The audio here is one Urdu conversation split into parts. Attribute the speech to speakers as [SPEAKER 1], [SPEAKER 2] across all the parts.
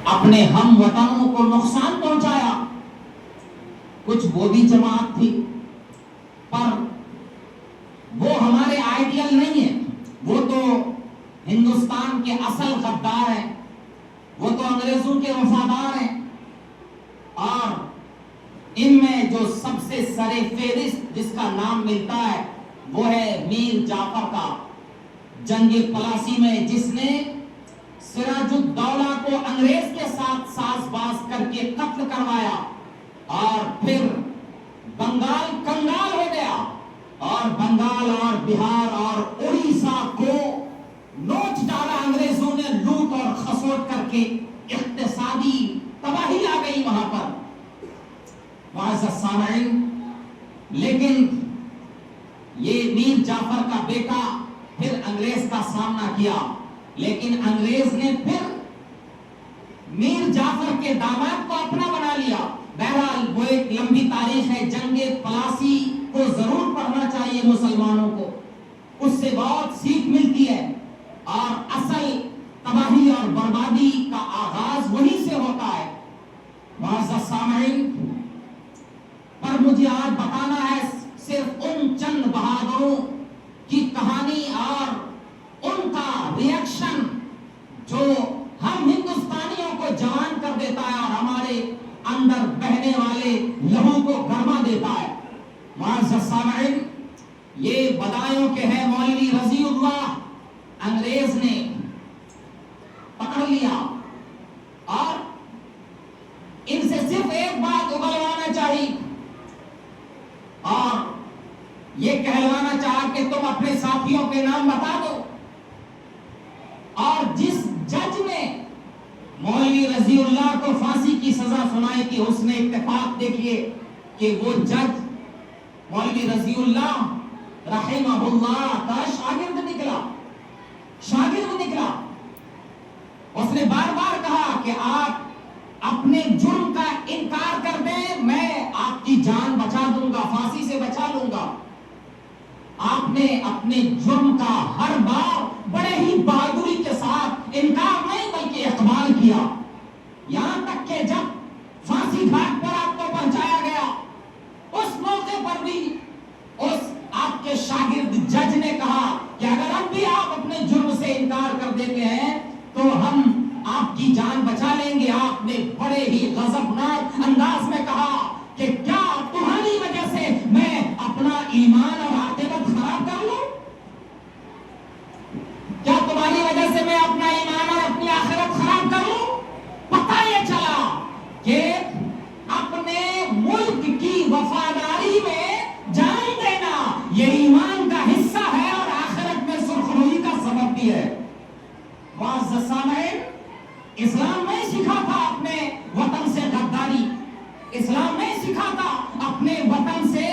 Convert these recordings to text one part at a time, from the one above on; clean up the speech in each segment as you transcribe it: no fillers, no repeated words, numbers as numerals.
[SPEAKER 1] اپنے ہم وطنوں کو نقصان پہنچایا. کچھ وہ بھی جماعت تھی، پر وہ ہمارے آئیڈیل نہیں ہے. وہ تو ہندوستان کے اصل غدار ہیں، وہ تو انگریزوں کے وفادار ہیں. اور ان میں جو سب سے سر فہرست جس کا نام ملتا ہے وہ ہے میر جعفر کا، جنگ پلاسی میں جس نے سراج الدولہ کو انگریز کے ساتھ ساز باز کر کے قتل کروایا، اور پھر بنگال کنگال ہو گیا، اور بنگال اور بہار اور اڑیسہ کو نوچ ڈالا انگریزوں نے لوٹ اور خسوٹ کر کے. اقتصادی تباہی آ گئی وہاں پر. معزز سامعین، لیکن یہ میر جعفر کا بیٹا پھر انگریز کا سامنا کیا، لیکن انگریز نے پھر میر جعفر کے داماد کو اپنا بنا لیا. بہرحال وہ ایک لمبی تاریخ ہے. جنگ پلاسی کو ضرور پڑھنا چاہیے مسلمانوں کو، اس سے بہت سیکھ ملتی ہے. اور اصل تباہی اور بربادی کا آغاز وہیں سے ہوتا ہے. معزز سامعین، پر مجھے آج بتانا ہے صرف ان چند بہادروں کی کہانی اور ان کا ریئیکشن جو ہم ہندوستانیوں کو جوان کر دیتا ہے اور ہمارے اندر بہنے والے لہو کو گرما دیتا ہے. معزز سامعین، یہ بدایوں کے ہیں مولوی رضی اللہ. انگریز نے پکڑ لیا اور ان سے صرف ایک بات اگلوانا چاہیے اور یہ کہلوانا چاہا کہ تم اپنے ساتھیوں کے نام بتا دو. اور جس جج نے مولوی رضی اللہ کو پھانسی کی سزا سنائی تھی، اس نے اتفاق دیکھیے کہ وہ جج مولوی رضی اللہ رحمہ اللہ کا شاگرد نکلا. اس نے بار بار کہا کہ آپ اپنے جرم کا انکار کر دیں، میں آپ کی جان بچا دوں گا، پھانسی سے بچا لوں گا. آپ نے اپنے جرم کا ہر بار بڑے ہی بہادری کے ساتھ انکار نہیں بلکہ اقبال کیا. یہاں تک کہ جب پھانسی گھاٹ پر آپ کو پہنچایا گیا، اس موقع پر بھی اس آپ کے شاگرد جج نے کہا کہ اگر اب بھی آپ اپنے جرم سے انکار کر دیتے ہیں تو ہم آپ کی جان بچا لیں گے. آپ نے بڑے ہی غضبناک انداز میں کہا کہ کیا تمہاری وجہ سے میں اپنا ایمان اور عاقبت خراب کر لوں؟ کیا تمہاری وجہ سے میں اپنا ایمان اور اپنی آخرت خراب کر لوں؟ پتہ یہ چلا کہ اپنے ملک کی وفاداری میں جان دینا یہ ایمان کا حصہ ہے اور آخرت میں سرخروئی کا سبب بھی ہے. معزز سامعین، اسلام نہیں سکھا تھا اپنے وطن سے غداری. اسلام نہیں سکھا تھا اپنے وطن سے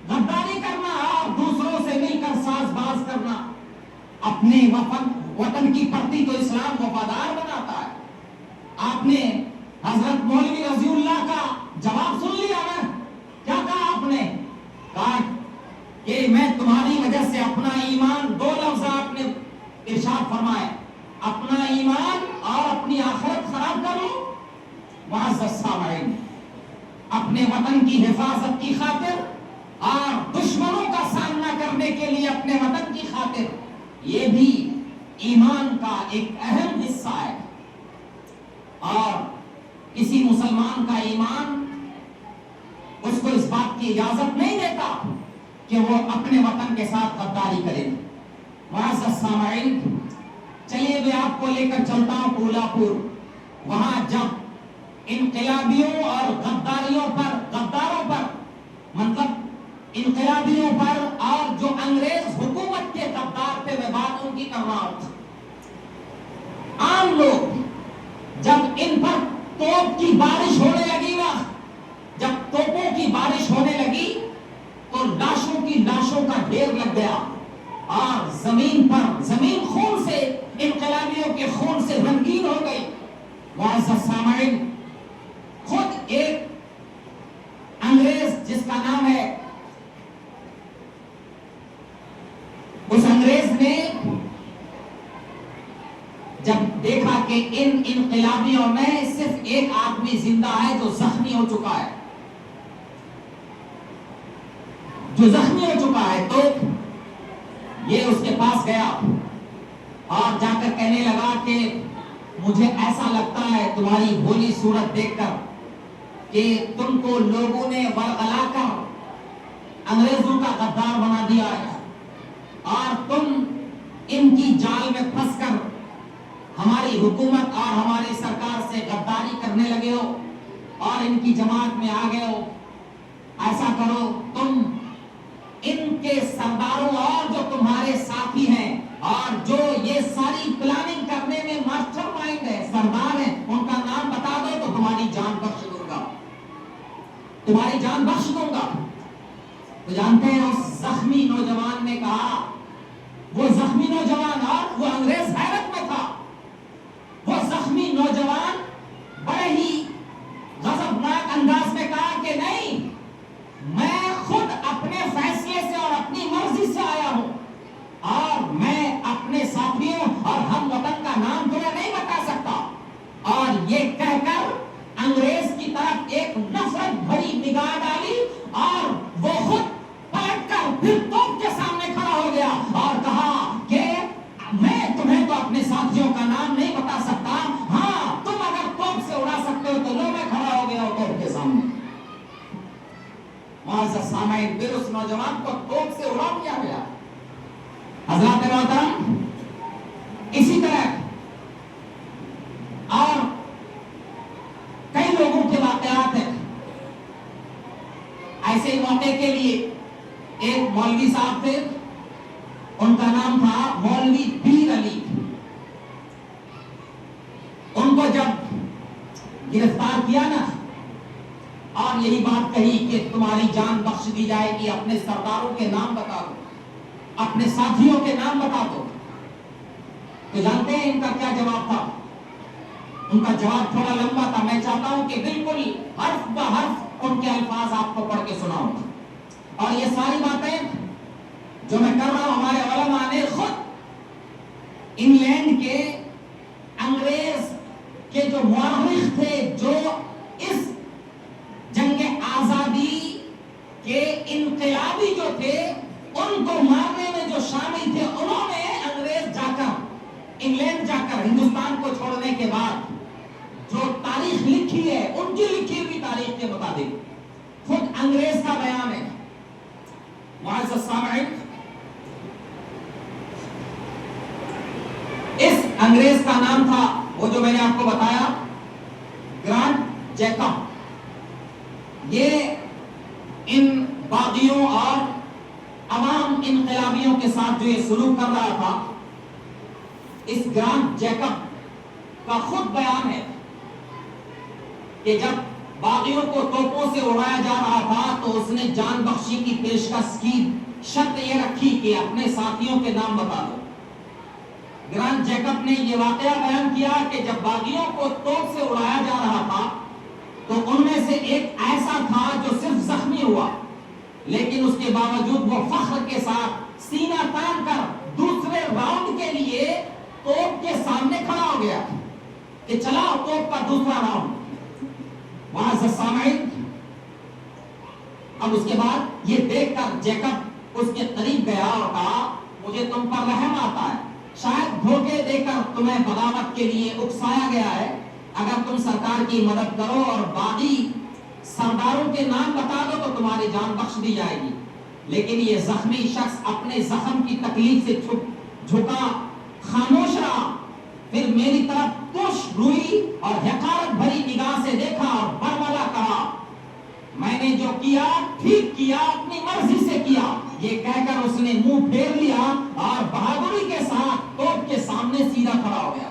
[SPEAKER 1] غداری کرنا اور دوسروں سے مل کر ساز باز کرنا. اپنے وطن کی پرتی تو اسلام وفادار بناتا ہے. آپ نے حضرت مولوی رضی اللہ کا جواب سن لیا نا؟ کیا کہا آپ نے؟ کہا کہ میں تمہاری وجہ سے اپنا ایمان، دو لفظ آپ نے ارشاد فرمائے، اپنا ایمان اور اپنی آخرت خراب کروں. معزز سامعین، اپنے وطن کی حفاظت کی خاطر اور دشمنوں کا سامنا کرنے کے لیے اپنے وطن کی خاطر، یہ بھی ایمان کا ایک اہم حصہ ہے. اور کسی مسلمان کا ایمان اس کو اس بات کی اجازت نہیں دیتا کہ وہ اپنے وطن کے ساتھ غداری کرے. معزز سامعین، چلیے میں آپ کو لے کر چلتا ہوں پھولا پور. وہاں جب انقلابیوں اور غداروں پر مطلب انقلابیوں پر اور جو انگریز حکومت کے غدار تھے، میں بات ان کی کر رہا ہوں. عام لوگ جب ان پر توپ کی بارش ہونے لگی نا، جب توپوں کی بارش ہونے لگی تو لاشوں کا ڈھیر لگ گیا اور زمین خون سے، انقلابیوں کے خون سے رنگین ہو گئی. معزز سامعین، خود ایک انگریز جس کا نام ہے، اس انگریز نے جب دیکھا کہ کہ ان انقلابیوں میں صرف ایک آدمی زندہ ہے جو زخمی ہو چکا ہے، تو یہ اس کے پاس گیا اور جا کر کہنے لگا کہ مجھے ایسا لگتا ہے تمہاری بھولی صورت دیکھ کر کہ تم کو لوگوں نے ورغلا کر انگریزوں کا غدار بنا دیا ہے اور تم ان کی جال میں پھنس کر ہماری حکومت اور ہماری سرکار سے غداری کرنے لگے ہو اور ان کی جماعت میں آ گئے ہو۔ ایسا کرو، تم ان کے سرداروں اور جو تمہارے ساتھی ہیں اور جو یہ ساری پلاننگ کرنے میں ماسٹر مائنڈ ہے، سردار ہیں، ان کا نام بتا دو تو تمہاری جان بخش دوں گا، تمہاری جان بخش دوں گا۔ تو جانتے ہیں اس زخمی نوجوان نے کہا، وہ زخمی نوجوان اور وہ انگریز حیرت میں تھا، وہ زخمی نوجوان بڑے ہی غضبناک انداز میں کہا کہ نہیں، میں خود اپنے فیصلے سے اور اپنی مرضی سے آیا ہوں اور میں اپنے ساتھیوں اور ہم وطن کا نام تمہیں نہیں بتا سکتا۔ اور یہ کہہ کر انگریز کی طرف ایک نفرت بھری نگاہ ڈالی اور وہ خود پلٹ کر پھر توپ کے سامنے کھڑا ہو گیا اور کہا کہ میں تمہیں تو اپنے ساتھیوں کا نام نہیں بتا سکتا، ہاں تم اگر توپ سے اڑا سکتے ہو تو لو میں کھڑا ہو گیا ہوں توپ کے سامنے۔ معزز سامعین، پھر اس نوجوان کو توپ سے اڑا دیا گیا۔ حضرات محترم، اسی طرح اور کئی لوگوں کے واقعات ہیں۔ ایسے ہی موقع کے لیے ایک مولوی صاحب تھے، ان کا نام تھا مولوی پیر علی۔ ان کو جب گرفتار کیا نا اور یہی بات کہی کہ تمہاری جان بخش دی جائے گی، اپنے سرداروں کے نام بتا دو، اپنے ساتھیوں کے نام بتا دو، تو جانتے ہیں ان کا کیا جواب تھا؟ ان کا جواب تھوڑا لمبا تھا، میں چاہتا ہوں کہ بالکل حرف بہ حرف ان کے الفاظ آپ کو پڑھ کے سناؤں۔ اور یہ ساری باتیں جو میں کر رہا ہوں ہمارے علماء نے خود انگلینڈ کے انگریز کے جو مورخ تھے، جو اس جنگ آزادی کے انقلابی جو تھے ان کو مارنے میں جو شامل تھے، انہوں نے انگریز جا کر انگلینڈ جا کر ہندوستان کو چھوڑنے کے بعد جو تاریخ لکھی ہے، ان کی لکھی ہوئی تاریخ کے مطابق خود انگریز کا بیان ہے۔ معزز سامعین، اس انگریز کا نام تھا وہ جو میں نے آپ کو بتایا، گرانٹ جیکب۔ یہ ان باغیوں اور عوام انقلابیوں کے ساتھ جو یہ سلوک کر رہا تھا، اس گرانٹ جیکب کا خود بیان ہے کہ جب باغیوں کو توپوں سے اڑایا جا رہا تھا تو اس نے جان بخشی کی پیشکش کی، شرط یہ رکھی کہ اپنے ساتھیوں کے نام بتا دو۔ گرانٹ جیکب نے یہ واقعہ بیان کیا کہ جب باغیوں کو توپ سے اڑایا جا رہا تھا تو ان میں سے ایک ایسا تھا جو صرف زخمی ہوا، لیکن اس کے باوجود وہ فخر کے ساتھ سینہ تان کر دوسرے راؤنڈ کے لیے توپ کے سامنے کھڑا ہو گیا کہ چلاؤ توپ کا دوسرا راؤنڈ۔ معزز سامعین، اب اس کے بعد یہ دیکھ کر جیکب اس کے قریب گیا اور کہا، مجھے تم پر رحم آتا ہے، شاید دھوکے دے کر تمہیں بغاوت کے لیے اکسایا گیا ہے، اگر تم سرکار کی مدد کرو اور باغی سرداروں کے نام بتا دو تو تمہاری جان بخش دی جائے گی۔ لیکن یہ زخمی شخص اپنے زخم کی تکلیف سے جھکا خاموش رہا، پھر میری طرف تش روئی اور حقارت بھری نگاہ سے دیکھا اور برملا کہا، میں نے جو کیا ٹھیک کیا، اپنی مرضی سے کیا۔ یہ کہہ کر اس نے منہ پھیر لیا اور بہادری کے ساتھ توپ کے سامنے سیدھا کھڑا ہو گیا۔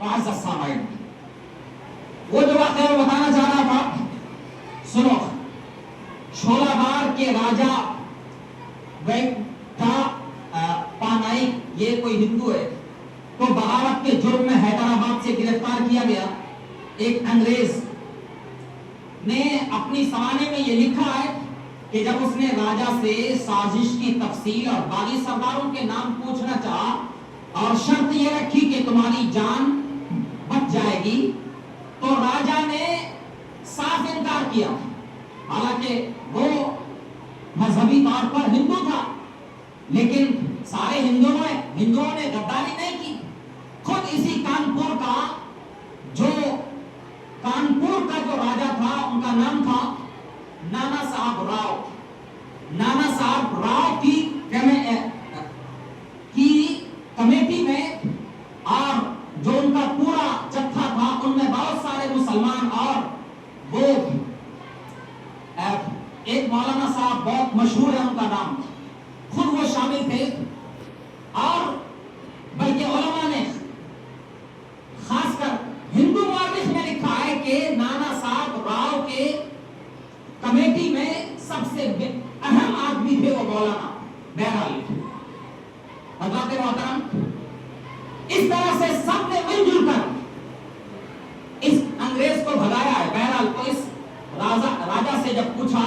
[SPEAKER 1] معزز سامعین، وہ جو واقعہ بتانا چاہ رہا تھا سنو۔ شولا بار کے راجا پانائی، یہ کوئی ہندو ہے، تو بغاوت کے جرم میں حیدرآباد سے گرفتار کیا گیا۔ ایک انگریز نے اپنی سوانے میں یہ لکھا ہے کہ جب اس نے راجا سے سازش کی تفصیل اور باغی سرداروں کے نام پوچھنا چاہا اور شرط یہ رکھی کہ تمہاری جان اسی کانپور کا جو راجا تھا ان کا نام تھا نانا صاحب راؤ. نانا صاحب راؤ کی کمیٹی میں اور جو ان کا پورا جتھا تھا ان میں بہت سارے مسلمان اور وہ ایک مولانا صاحب بہت مشہور ہے ان کا نام خود وہ شامل تھے. اور بلکہ علماء نے خاص کر ہندو مورخ میں لکھا ہے کہ نانا صاحب راؤ کے کمیٹی میں سب سے اہم آدمی تھے وہ مولانا. بہرحال حضرات محترم اس طرح سے سب نے مل جل کر اس انگریز کو بھگایا ہے. بہرحال تو اس راجا سے جب پوچھا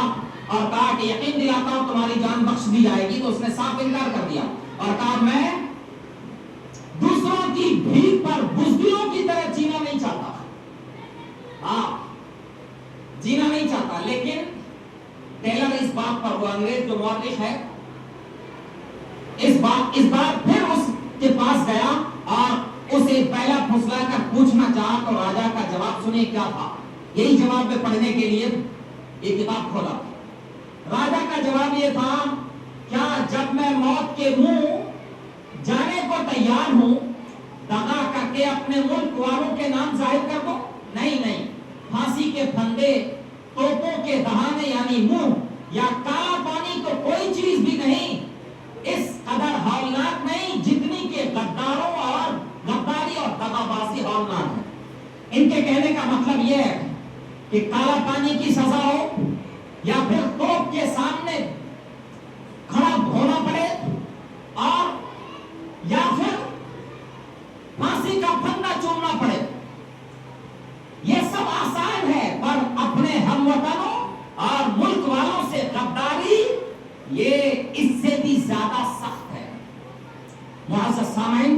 [SPEAKER 1] اور کہا کہ یقین دلاتا ہوں تمہاری جان بخش دی جائے گی تو اس نے صاف انکار کر دیا اور کہا میں دوسروں کی بھیک پر بزدلوں کی طرح جینا نہیں چاہتا. جینا نہیں چاہتا. لیکن ٹیلر اس بات پر وہ انگریز جو مورخ ہے اس بار پھر اس کے پاس گیا اور اسے پہلا پھسلا کر پوچھنا چاہا تو راجا کا جواب سنیے کیا تھا. یہی جواب میں پڑھنے کے لیے یہ کتاب کھولا. راجا کا جواب یہ تھا کیا جب میں موت کے منہ جانے کو تیار ہوں دغا کر کے اپنے ملک والوں کے نام ظاہر کر دو؟ نہیں. پھانسی کے پھندے توپوں کے دہانے یعنی منہ یا کالا پانی تو کوئی چیز بھی نہیں اس قدر ہولناک نہیں جتنی کہ غداروں اور غداری اور دغابازی ہولناک ہے. ان کے کہنے کا مطلب یہ ہے کہ کالا پانی کی سزا ہو یا پھر توپ کے سامنے کھڑا ہونا پڑے اور یا پھر پھانسی کا پھندا چومنا پڑے. یہ سب آسان ہے پر اپنے ہم وطنوں اور ملک والوں سے غداری یہ اس سے بھی زیادہ سخت ہے. معزز سامعین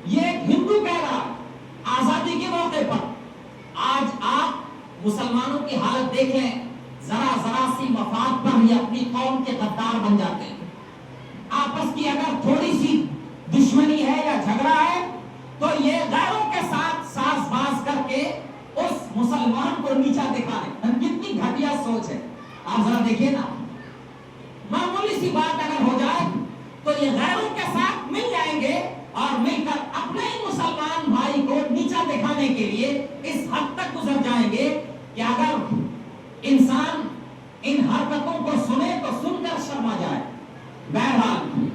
[SPEAKER 1] یہ ایک ہندو کہہ رہا آزادی کے موقع پر. آج آپ مسلمانوں کی حالت دیکھ لیں ذرا سی مفاد پر ہی اپنی قوم کے غدار بن جاتے ہیں. آپس کی اگر تھوڑی سی دشمنی ہے یا جھگڑا ہے تو یہ غیروں کے ساتھ ساز باز کر کے اس مسلمان کو نیچا دکھانے. کتنی گھٹیا سوچ ہے. آپ ذرا دیکھیے نا معمولی سی بات اگر ہو جائے تو یہ غیروں کے ساتھ مل جائیں گے اور مل کر اپنے ہی مسلمان بھائی کو نیچا دکھانے کے لیے اس حد تک گزر جائیں گے کہ اگر انسان ان حرکتوں کو سنے تو سن کر شرما جائے. بہرحال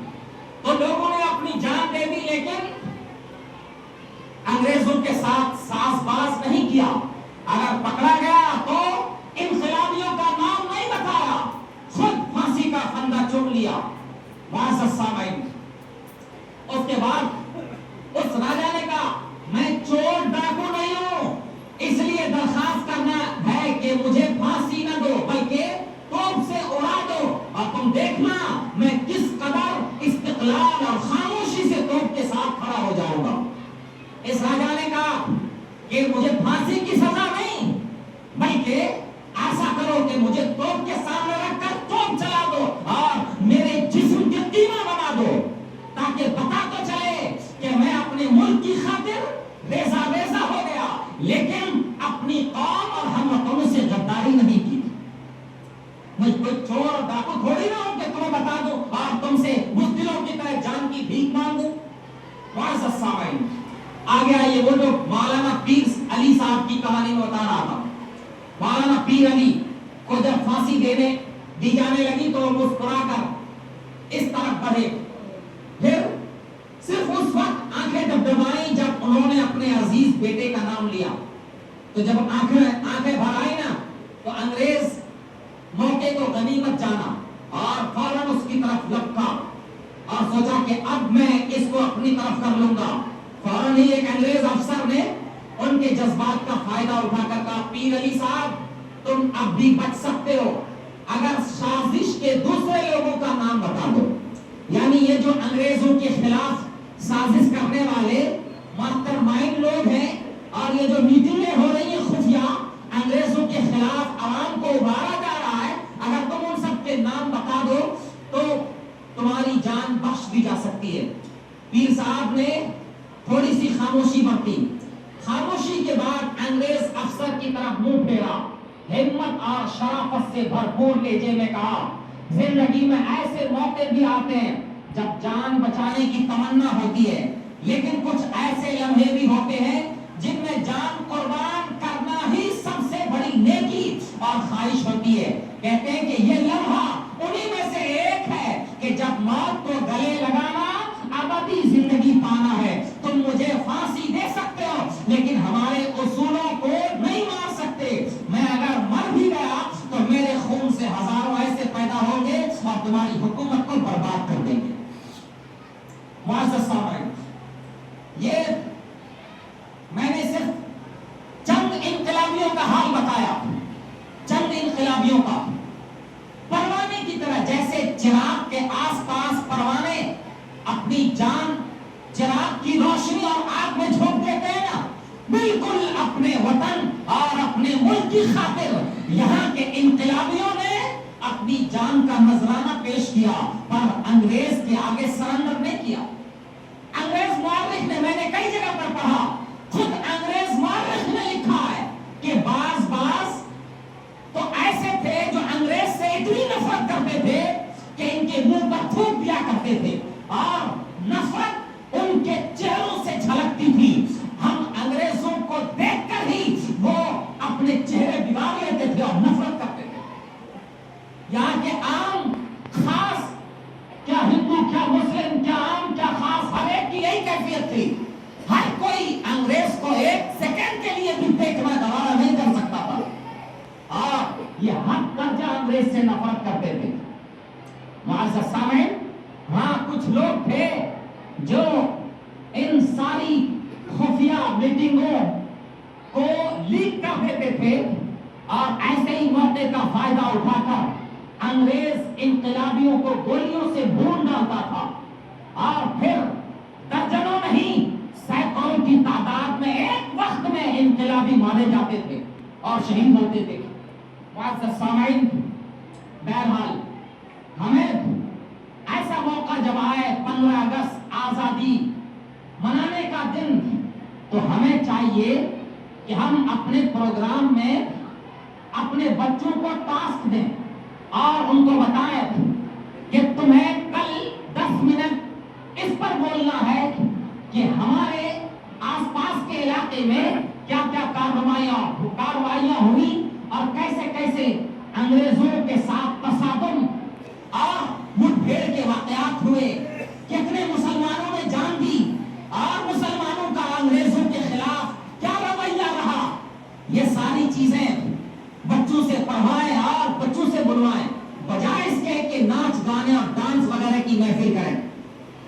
[SPEAKER 1] تو لوگوں نے اپنی جان دے دی لیکن انگریزوں کے ساتھ ساز باز نہیں کیا. اگر پکڑا گیا تو انقلابیوں کا نام نہیں بتایا خود پھانسی کا پھندا چوم لیا. معزز سامعین اس کے بعد اس راجا نے کہا میں چور ڈاکو نہیں ہوں اس لیے درخواست کرنا ہے کہ مجھے پھانسی نہ دو بلکہ توپ سے اڑا دو اور تم دیکھنا میں کس قدر استقلال اور خاموشی سے توپ کے ساتھ کھڑا ہو جاؤں گا. اس راجا نے کہا کہ مجھے پھانسی کی سزا نہیں بلکہ ایسا کرو کہ مجھے توپ کے سامنے رکھ کر توپ چلا دو اور میرے جسم کے قیمہ بنا دو تاکہ پتا تو چلے کہ میں اپنے ملک کی خاطر ریزہ ریزہ ہو گیا لیکن اپنی قوم اور ہم وطنوں سے غداری نہیں کی. میں کوئی چور اور ڈاکو تھوڑی نہ ہوں کہ تمہیں بتا دوں اور تم سے بزدلوں کی طرح جان کی بھیک مانگوں. معزز سامعین آگے آئیے وہ جو مولانا پیر علی صاحب کی کہانی میں بتا رہا تھا. مولانا پیر علی کو جب پھانسی دی جانے لگی تو مسکرا کر اس طرف بڑھے. پھر صرف اس وقت آنکھیں دبدبائیں جب انہوں نے اپنے عزیز بیٹے کا نام لیا تو جب آنکھیں بھر آئی نا تو انگریز موقع کو غنیمت جانا اور فوراً اس کی طرف لپکا اور سوچا کہ اب میں اس کو اپنی طرف کر لوں گا. فوراً ہی ایک انگریز افسر نے ان کے جذبات کا فائدہ اٹھا کر کہا پیر علی صاحب تم اب بھی بچ سکتے ہو اگر سازش کے دوسرے لوگوں کا نام بتا دو. یعنی یہ جو انگریزوں کے خلاف سازش کرنے والے ماسٹر مائنڈ لوگ ہیں اور یہ جو میٹنگیں ہو رہی ہیں خفیہ انگریزوں کے خلاف عوام کو ابھارا جا رہا ہے اگر تم ان سب کے نام بتا دو تو تمہاری جان بخش دی جا سکتی ہے. پیر صاحب نے تھوڑی سی خاموشی برتی ہوتی. خاموشی کے بعد انگریز افسر کی طرف منہ پھیرا, ہمت اور شرافت سے بھرپور لہجے میں کہا, زندگی میں ایسے موقع بھی آتے ہیں جب جان بچانے کی تمنا ہوتی ہے, لیکن کچھ ایسے لمحے بھی ہوتے ہیں جن میں جان قربان کرنا ہی سب سے بڑی نیکی اور خواہش ہوتی ہے. کہتے ہیں کہ یہ لمحہ انہی میں سے ایک ہے کہ جب موت کو گلے لگانا, ابدی زندگی پانا ہے. تم مجھے پھانسی دے سکتے ہو لیکن ہمارے اصولوں کو نہیں مار سکتے. میں اگر مر بھی گیا تو میرے خون سے ہزاروں ایسے پیدا ہوں گے اور تمہاری حکومت کو برباد کر دیں گے. معزز سامعین, یہ میں نے صرف چند انقلابیوں کا حال بتایا, چند انقلابیوں کا. پروانے کی طرح جیسے چراغ کے آس پاس پروانے اپنی جان چراغ کی روشنی اور آگ میں جھونک دیتے ہیں نا, بالکل اپنے وطن اور اپنے ملک کی خاطر یہاں کے انقلابیوں نے اپنی جان کا نذرانہ پیش کیا, پر انگریز کے آگے سرنڈر نہیں کیا. انگریز مورخ نے, میں نے کئی جگہ پر پڑھا, خود انگریز مورخ نے لکھا ہے کہ بعض تو ایسے تھے جو انگریز سے اتنی نفرت کرتے تھے کہ ان کے منہ پر تھوک دیا کرتے تھے اور نفرت ان کے چہروں سے جھلکتی تھی. ہم انگریزوں کو دیکھ کر ہی وہ اپنے چہرے بگاڑ لیتے تھے اور نفرت کرتے تھے. یہاں کے عام خاص, کیا ہندو کیا مسلم کیا عام کیا خاص, ہر ایک کی یہی کیفیت تھی. ہر کوئی انگریز کو ایک سیکنڈ کے لیے بھی دیکھنا گوارا نہیں کر سکتا تھا اور یہ حد درجہ انگریز سے نفرت کرتے تھے. معزز سامعین, ہاں کچھ لوگ تھے جو ان ساری خفیہ میٹنگوں کو لیک کر دیتے تھے اور ایسے ہی موقع کا فائدہ اٹھا کر انگریز انقلابیوں کو گولیوں سے بھون ڈالتا تھا اور پھر درجنوں نہیں سینکڑوں کی تعداد میں ایک وقت میں انقلابی مارے جاتے تھے اور شہید ہوتے تھے. معزز سامعین, بہرحال ہمیں ایسا موقع جب آئے 15 اگست آزادی منانے کا دن, تو ہمیں چاہیے کہ ہم اپنے پروگرام میں اپنے بچوں کو ٹاسک دیں اور ان کو بتائیں کہ تمہیں کل 10 منٹ اس پر بولنا ہے کہ ہمارے آس پاس کے علاقے میں کیا کیا کارروائیاں ہوئی اور کیسے کیسے انگریزوں کے ساتھ تصادم اور مٹ بھیڑ کے واقعات ہوئے, کتنے مسلمانوں نے جان دی اور مسلمانوں کا انگریزوں کے خلاف کیا رویہ رہا. یہ ساری چیزیں بچوں سے پڑھوائیں اور بچوں سے بلوائیں, بجائے اس کے کہ ناچ گانے اور ڈانس وغیرہ کی محفل کریں.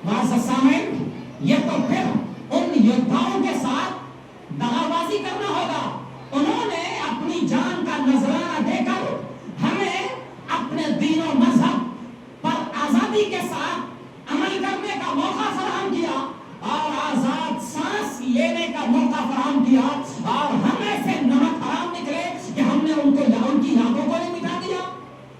[SPEAKER 1] معزز سامعین, یہ تو پھر ان یودھاؤں کے ساتھ دغابازی کرنا ہوگا. انہوں نے اپنی جان کا نذرانہ دے کر ہمیں اپنے دین و مذہب پر آزادی کے ساتھ عمل کرنے کا موقع فراہم کیا اور آزاد سانس لینے کا موقع فراہم کیا, اور ہم ایسے نمک حرام نکلے کہ ہم نے ان کی یادوں کو نہیں مٹا دیا.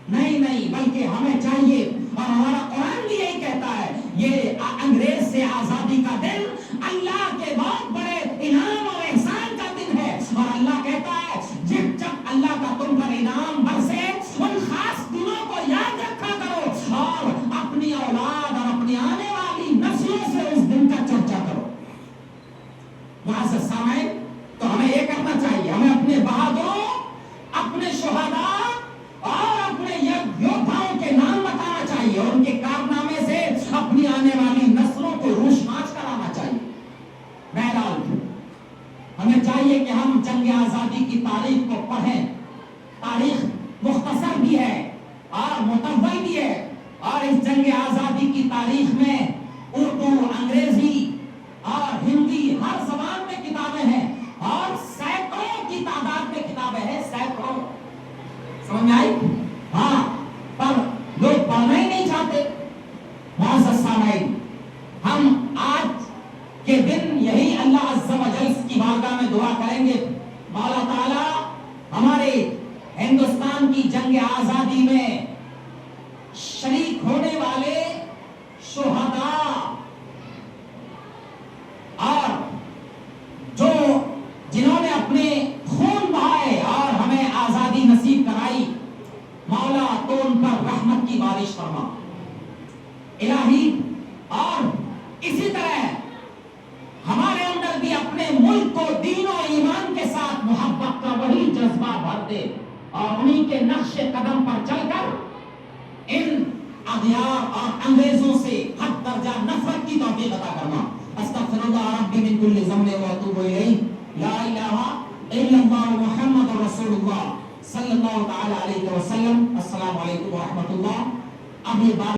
[SPEAKER 1] نہیں, بلکہ ہمیں چاہیے, اور ہمارا قرآن بھی یہی کہتا ہے, یہ انگریز سے آزادی کا دن اللہ کے بہت بڑے انعام اور احسان کا دن ہے. اور اللہ کہتا ہے جب اللہ کا تم پر انعام برسے ان خاص دنوں کو یاد رکھا کرو اور اپنی اولاد اور اپنی آنے والی نسلوں سے اس دن کا چرچا کرو. معزز سامعین, تو ہمیں یہ کرنا چاہیے, ہمیں اپنے بہادروں, اپنے شہداء اور اپنے یودھاؤں کے نام بتانا چاہیے اور ان کے کارنامے سے اپنی آنے والی نسلوں کو روشناس کرانا چاہیے. بہرحال ہمیں چاہیے کہ ہم جنگ آزادی کی تاریخ کو پڑھیں. تاریخ مختصر بھی ہے اور مطول بھی ہے, اور اس جنگ آزادی کی تاریخ میں اردو, انگریزی اور ہندی ہر زبان میں کتابیں ہیں اور سینکڑوں کی تعداد میں کتابیں ہیں, سینکڑوں. سمجھ میں آئی؟ ہاں, پر لوگ پڑھنا ہی نہیں چاہتے. معزز سامعین, ہم آج کے دن یہی اللہ عز و جل کی بارگاہ میں دعا کریں گے, مولا تعالیٰ ہمارے ہندوستان کی جنگ آزادی میں شریک ہونے والے شہداء اور جذبات بھرتے اور انہی کے نقش قدم پر چل کر ان اغیار اور انگریزوں سے حد درجہ نفرت کی توفیق عطا فرما. استغفر اللہ ربی من کل ذنب واتوب الیہ. لا الہ الا اللہ محمد رسول اللہ صلی اللہ تعالی علیہ وسلم. السلام علیکم ورحمۃ اللہ. اب یہ بات